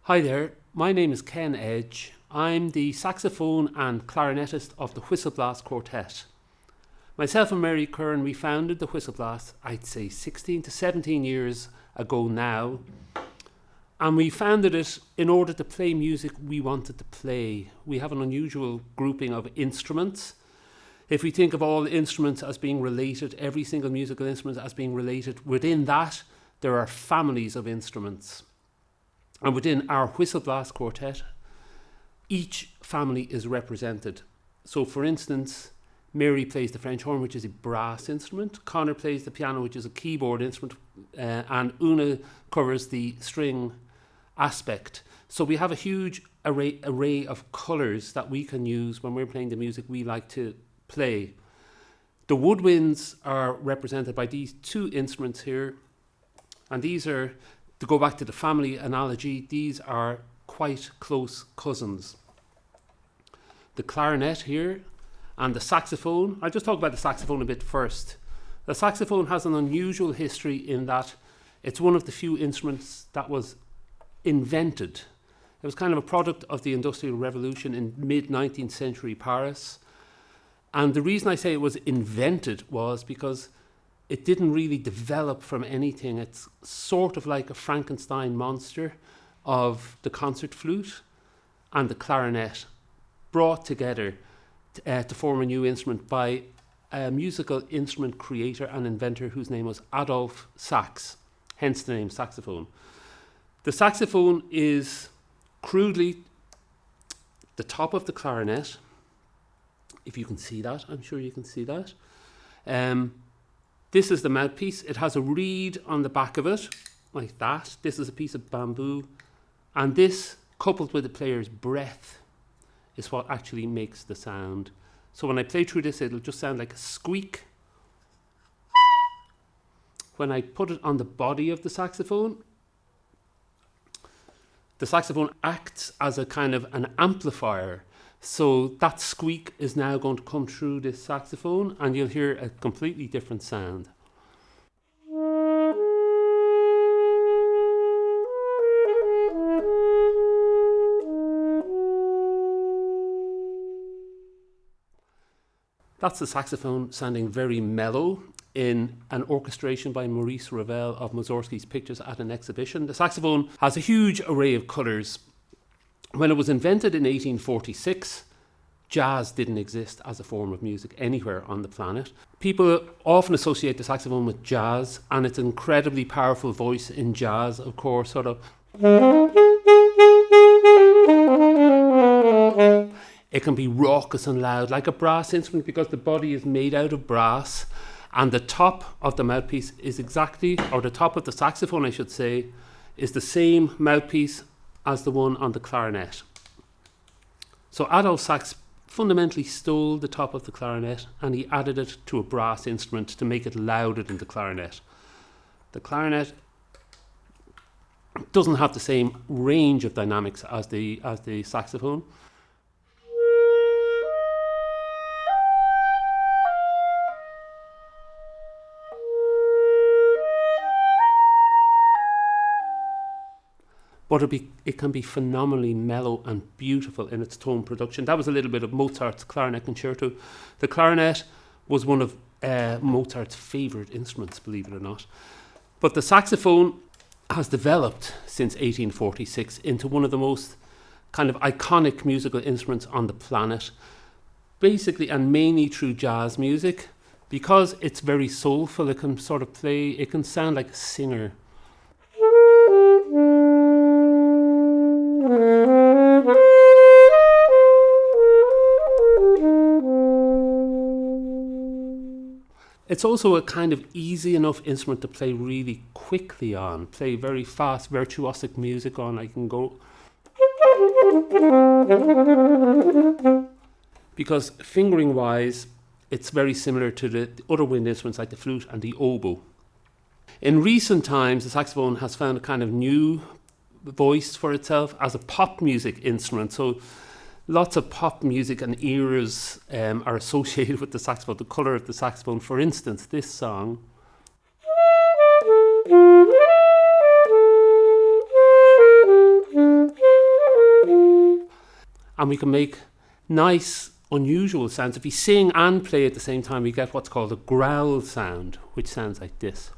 Hi there, my name is Ken Edge. I'm the saxophone and clarinetist of the Whistleblast Quartet. Myself and Mary Curran, we founded the Whistleblast, I'd say 16 to 17 years ago now. And we founded it in order to play music we wanted to play. We have an unusual grouping of instruments. If we think of all the instruments as being related, every single musical instrument as being related, within that there are families of instruments. And within our Whistleblast Quartet, each family is represented. So for instance, Mary plays the French horn, which is a brass instrument. Connor plays the piano, which is a keyboard instrument. And Una covers the string aspect. So we have a huge array of colours that we can use when we're playing the music we like to play. The woodwinds are represented by these two instruments here. And these are, to go back to the family analogy, these are quite close cousins. The clarinet here and the saxophone. I'll just talk about the saxophone a bit first. The saxophone has an unusual history in that it's one of the few instruments that was invented. It was kind of a product of the Industrial Revolution in mid-19th century Paris. And the reason I say it was invented was because it didn't really develop from anything. It's sort of like a Frankenstein monster of the concert flute and the clarinet brought together to form a new instrument by a musical instrument creator and inventor whose name was Adolphe Sax, hence the name saxophone. The saxophone is crudely the top of the clarinet, if you can see that. I'm sure you can see that. This is the mouthpiece. It has a reed on the back of it, like that. This is a piece of bamboo. And this, coupled with the player's breath, is what actually makes the sound. So when I play through this, it'll just sound like a squeak. When I put it on the body of the saxophone acts as a kind of an amplifier. So that squeak is now going to come through this saxophone and you'll hear a completely different sound. That's the saxophone sounding very mellow in an orchestration by Maurice Ravel of Mussorgsky's pictures at an exhibition. The saxophone has a huge array of colours. When it was invented in 1846, jazz didn't exist as a form of music anywhere on the planet. People often associate the saxophone with jazz, and its incredibly powerful voice in jazz, of course, sort of. It can be raucous and loud, like a brass instrument, because the body is made out of brass, and the top of the mouthpiece is exactly, or the top of the saxophone, I should say, is the same mouthpiece as the one on the clarinet. So Adolphe Sax fundamentally stole the top of the clarinet and he added it to a brass instrument to make it louder than the clarinet. The clarinet doesn't have the same range of dynamics as the saxophone. But it can be phenomenally mellow and beautiful in its tone production. That was a little bit of Mozart's clarinet concerto. The clarinet was one of Mozart's favourite instruments, believe it or not. But the saxophone has developed since 1846 into one of the most kind of iconic musical instruments on the planet, basically and mainly through jazz music. Because it's very soulful, it can sound like a singer. It's also a kind of easy enough instrument to play really quickly on, play very fast, virtuosic music on. I can go. Because fingering wise, it's very similar to the other wind instruments like the flute and the oboe. In recent times, the saxophone has found a kind of new voice for itself as a pop music instrument. So lots of pop music and eras are associated with the saxophone, the colour of the saxophone. For instance, this song. and we can make nice, unusual sounds. If we sing and play at the same time, we get what's called a growl sound, which sounds like this.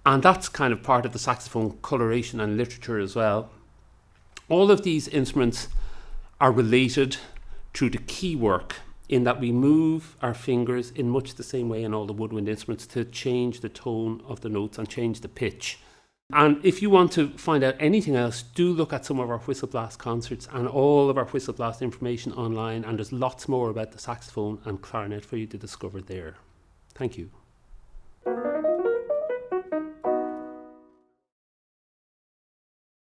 And that's kind of part of the saxophone coloration and literature as well. All of these instruments are related through the key work, in that we move our fingers in much the same way in all the woodwind instruments to change the tone of the notes and change the pitch. And if you want to find out anything else, do look at some of our whistle blast concerts and all of our whistle blast information online, and there's lots more about the saxophone and clarinet for you to discover there. Thank you.